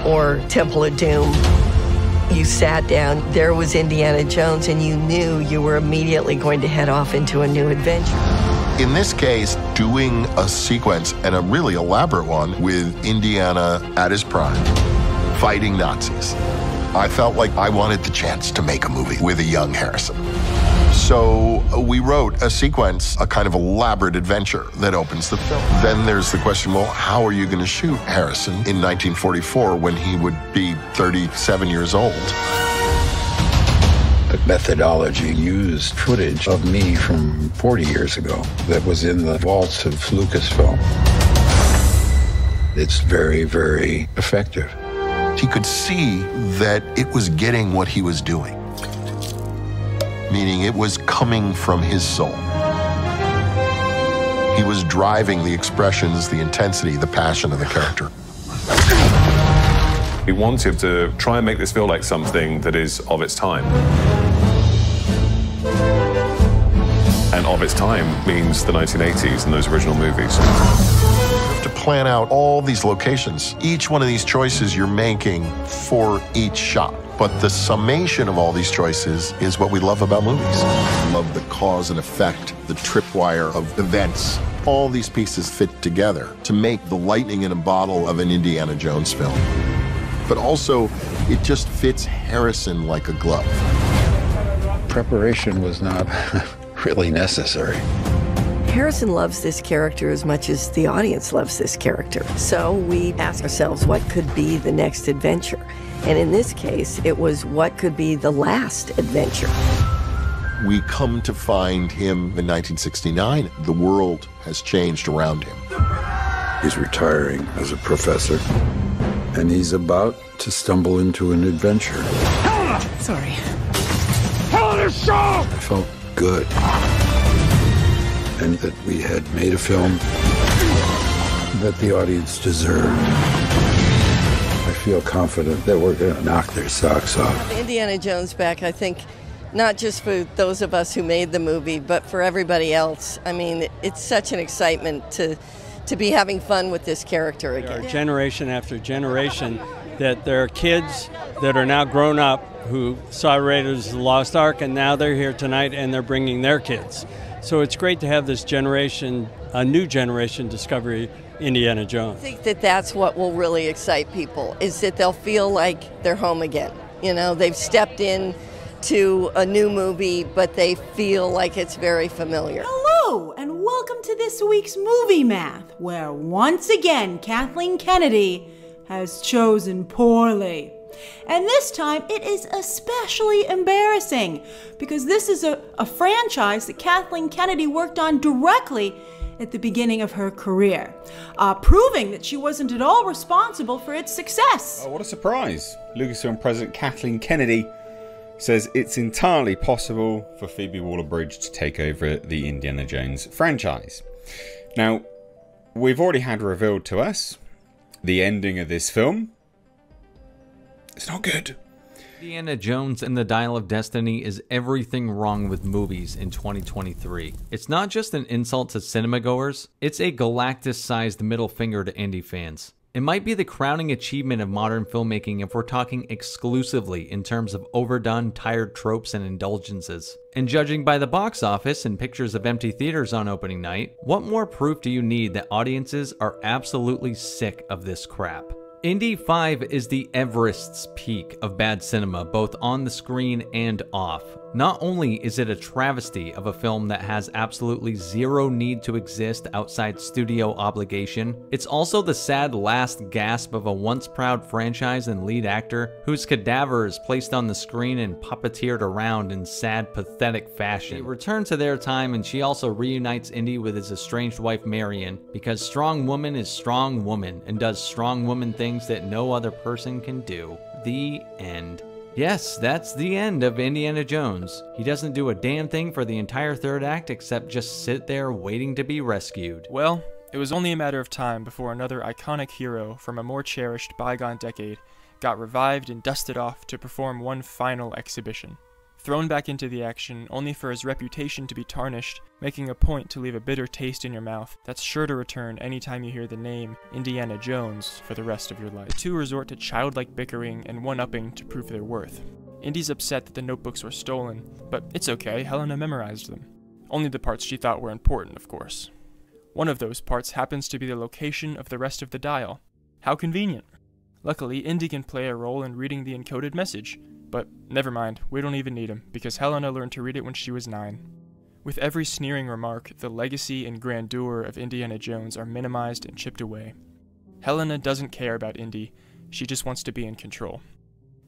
or Temple of Doom. You sat down, there was Indiana Jones, and you knew you were immediately going to head off into a new adventure. In this case, doing a sequence, and a really elaborate one, with Indiana at his prime, fighting Nazis. I felt like I wanted the chance to make a movie with a young Harrison. So we wrote a sequence, a kind of elaborate adventure that opens the film. Then there's the question, well, how are you going to shoot Harrison in 1944 when he would be 37 years old? The methodology used footage of me from 40 years ago that was in the vaults of Lucasfilm. It's very, very effective. He could see that it was getting what he was doing, meaning it was coming from his soul. He was driving the expressions, the intensity, the passion of the character. We wanted to try and make this feel like something that is of its time. And of its time means the 1980s and those original movies. You have to plan out all these locations. Each one of these choices you're making for each shot. But the summation of all these choices is what we love about movies. We love the cause and effect, the tripwire of events. All these pieces fit together to make the lightning in a bottle of an Indiana Jones film. But also, it just fits Harrison like a glove. Preparation was not really necessary. Harrison loves this character as much as the audience loves this character. So we asked ourselves, what could be the next adventure? And in this case, it was what could be the last adventure. We come to find him in 1969. The world has changed around him. He's retiring as a professor, and he's about to stumble into an adventure. Sorry. Hell of a show! I felt good. and that we had made a film that the audience deserved. I feel confident that we're going to knock their socks off. Indiana Jones back, I think, not just for those of us who made the movie, but for everybody else. I mean, it's such an excitement to be having fun with this character again. Generation after generation, that there are kids that are now grown up who saw Raiders of the Lost Ark, and now they're here tonight and they're bringing their kids. So it's great to have this generation, a new generation, discover Indiana Jones. I think that that's what will really excite people, is that they'll feel like they're home again. You know, they've stepped in to a new movie, but they feel like it's very familiar. Hello, and welcome to this week's Movie Math, where once again Kathleen Kennedy has chosen poorly. And this time it is especially embarrassing because this is a franchise that Kathleen Kennedy worked on directly at the beginning of her career, proving that she wasn't at all responsible for its success. Oh, what a surprise. Lucasfilm President Kathleen Kennedy says it's entirely possible for Phoebe Waller-Bridge to take over the Indiana Jones franchise. Now, we've already had revealed to us the ending of this film. It's not good. Indiana Jones and the Dial of Destiny is everything wrong with movies in 2023. It's not just an insult to cinema-goers, it's a Galactus-sized middle finger to indie fans. It might be the crowning achievement of modern filmmaking if we're talking exclusively in terms of overdone, tired tropes and indulgences. And judging by the box office and pictures of empty theaters on opening night, what more proof do you need that audiences are absolutely sick of this crap? Indy 5 is the Everest's peak of bad cinema, both on the screen and off. Not only is it a travesty of a film that has absolutely zero need to exist outside studio obligation, it's also the sad last gasp of a once proud franchise and lead actor whose cadaver is placed on the screen and puppeteered around in sad, pathetic fashion. They return to their time, and she also reunites Indy with his estranged wife Marion, because strong woman is strong woman and does strong woman things that no other person can do. The end. Yes, that's the end of Indiana Jones. He doesn't do a damn thing for the entire third act except just sit there waiting to be rescued. Well, it was only a matter of time before another iconic hero from a more cherished bygone decade got revived and dusted off to perform one final exhibition. Thrown back into the action only for his reputation to be tarnished, making a point to leave a bitter taste in your mouth that's sure to return anytime you hear the name Indiana Jones for the rest of your life. The two resort to childlike bickering and one-upping to prove their worth. Indy's upset that the notebooks were stolen, but it's okay, Helena memorized them. Only the parts she thought were important, of course. One of those parts happens to be the location of the rest of the dial. How convenient. Luckily, Indy can play a role in reading the encoded message. But never mind, we don't even need him, because Helena learned to read it when she was 9. With every sneering remark, the legacy and grandeur of Indiana Jones are minimized and chipped away. Helena doesn't care about Indy, she just wants to be in control.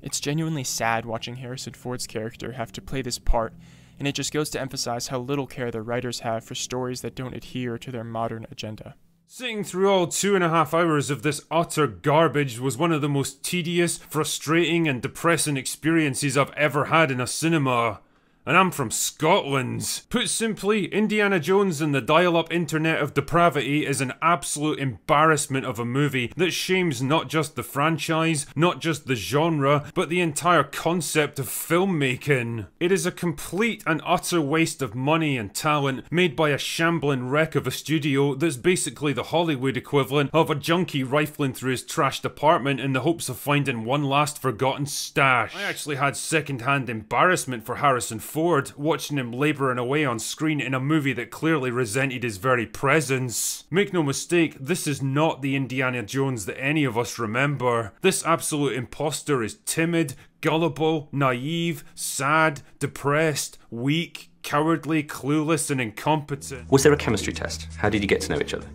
It's genuinely sad watching Harrison Ford's character have to play this part, and it just goes to emphasize how little care the writers have for stories that don't adhere to their modern agenda. Sitting through all 2.5 hours of this utter garbage was one of the most tedious, frustrating and depressing experiences I've ever had in a cinema. And I'm from Scotland. Put simply, Indiana Jones and the dial-up internet of depravity is an absolute embarrassment of a movie that shames not just the franchise, not just the genre, but the entire concept of filmmaking. It is a complete and utter waste of money and talent made by a shambling wreck of a studio that's basically the Hollywood equivalent of a junkie rifling through his trashed apartment in the hopes of finding one last forgotten stash. I actually had second-hand embarrassment for Harrison Ford, watching him labouring away on screen in a movie that clearly resented his very presence. Make no mistake, this is not the Indiana Jones that any of us remember. This absolute imposter is timid, gullible, naive, sad, depressed, weak, cowardly, clueless and incompetent. Was there a chemistry test? How did you get to know each other?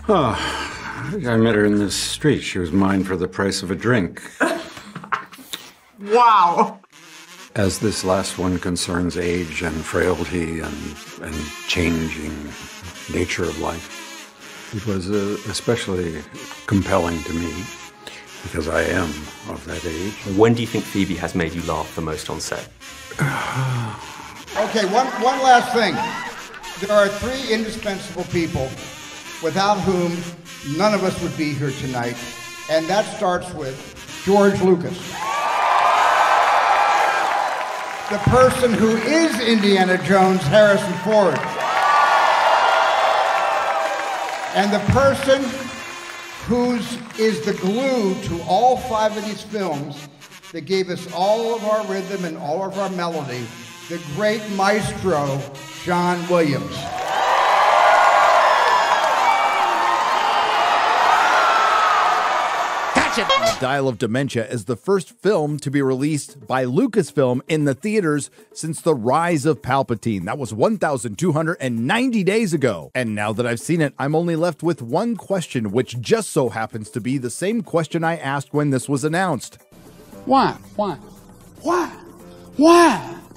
I met her in the street. She was mine for the price of a drink. Wow! As this last one concerns age and frailty and changing nature of life, it was especially compelling to me because I am of that age. When do you think Phoebe has made you laugh the most on set? Okay, one last thing. There are three indispensable people without whom none of us would be here tonight, and that starts with George Lucas. The person who is Indiana Jones, Harrison Ford. And the person is the glue to all five of these films that gave us all of our rhythm and all of our melody, the great maestro, John Williams. The Dial of Dementia is the first film to be released by Lucasfilm in the theaters since The Rise of Palpatine. That was 1,290 days ago. And now that I've seen it, I'm only left with one question, which just so happens to be the same question I asked when this was announced. Why?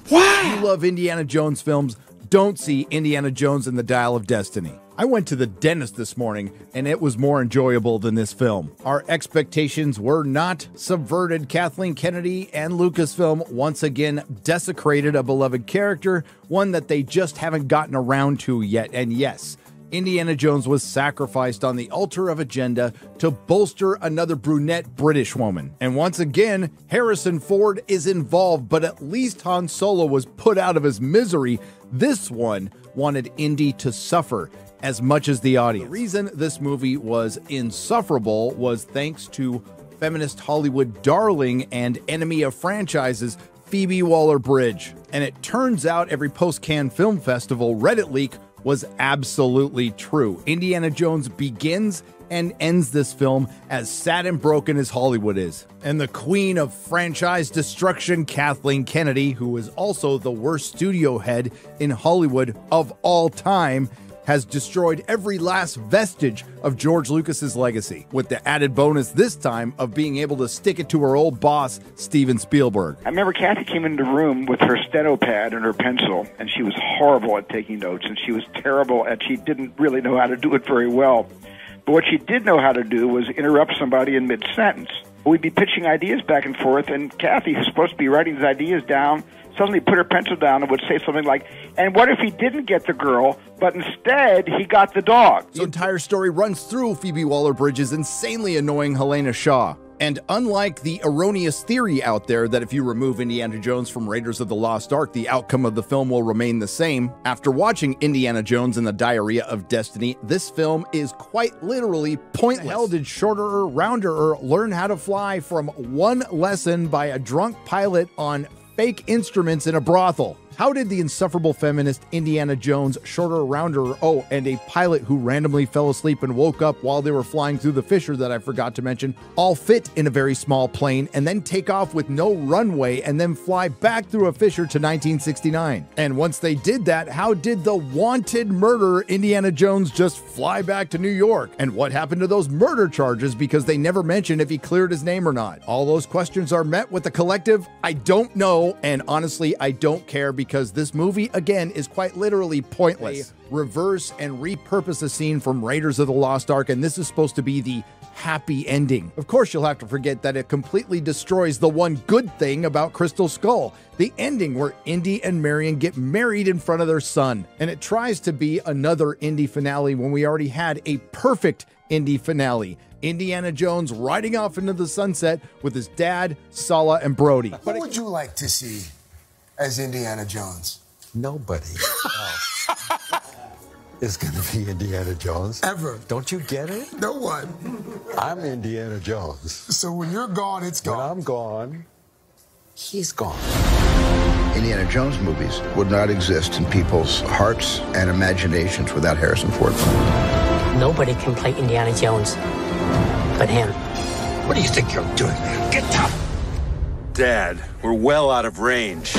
If you love Indiana Jones films, don't see Indiana Jones and the Dial of Destiny. I went to the dentist this morning, and it was more enjoyable than this film. Our expectations were not subverted. Kathleen Kennedy and Lucasfilm once again desecrated a beloved character, one that they just haven't gotten around to yet. And yes, Indiana Jones was sacrificed on the altar of agenda to bolster another brunette British woman. And once again, Harrison Ford is involved, but at least Han Solo was put out of his misery. This one wanted Indy to suffer as much as the audience. The reason this movie was insufferable was thanks to feminist Hollywood darling and enemy of franchises, Phoebe Waller-Bridge. And it turns out every post-Cannes Film Festival Reddit leak was absolutely true. Indiana Jones begins and ends this film as sad and broken as Hollywood is. And the queen of franchise destruction, Kathleen Kennedy, who is also the worst studio head in Hollywood of all time, has destroyed every last vestige of George Lucas's legacy, with the added bonus this time of being able to stick it to her old boss, Steven Spielberg. I remember Kathy came into the room with her steno pad and her pencil, and she was horrible at taking notes, and she was terrible at, she didn't really know how to do it very well. But what she did know how to do was interrupt somebody in mid-sentence. We'd be pitching ideas back and forth, and Kathy, who's supposed to be writing these ideas down, suddenly put her pencil down and would say something like, and what if he didn't get the girl, but instead he got the dog? The entire story runs through Phoebe Waller-Bridge's insanely annoying Helena Shaw. And unlike the erroneous theory out there that if you remove Indiana Jones from Raiders of the Lost Ark, the outcome of the film will remain the same, after watching Indiana Jones and the Diarrhea of Destiny, this film is quite literally pointless. How did Shorterer Rounderer learn how to fly from one lesson by a drunk pilot on fake instruments in a brothel? How did the insufferable feminist Indiana Jones, Shorter Rounderer, and a pilot who randomly fell asleep and woke up while they were flying through the fissure that I forgot to mention, all fit in a very small plane and then take off with no runway and then fly back through a fissure to 1969? And once they did that, how did the wanted murderer Indiana Jones just fly back to New York? And what happened to those murder charges because they never mentioned if he cleared his name or not? All those questions are met with the collective, I don't know, and honestly, I don't care, because this movie, again, is quite literally pointless. They reverse and repurpose a scene from Raiders of the Lost Ark, and this is supposed to be the happy ending. Of course, you'll have to forget that it completely destroys the one good thing about Crystal Skull, the ending where Indy and Marion get married in front of their son. And it tries to be another Indy finale when we already had a perfect Indy finale. Indiana Jones riding off into the sunset with his dad, Sala, and Brody. What would you like to see as Indiana Jones? Nobody is going to be Indiana Jones. Ever. Don't you get it? No one. I'm Indiana Jones. So when you're gone, it's gone. When I'm gone, he's gone. Indiana Jones movies would not exist in people's hearts and imaginations without Harrison Ford. Nobody can play Indiana Jones but him. What do you think you're doing, man? Get down. Dad, we're well out of range.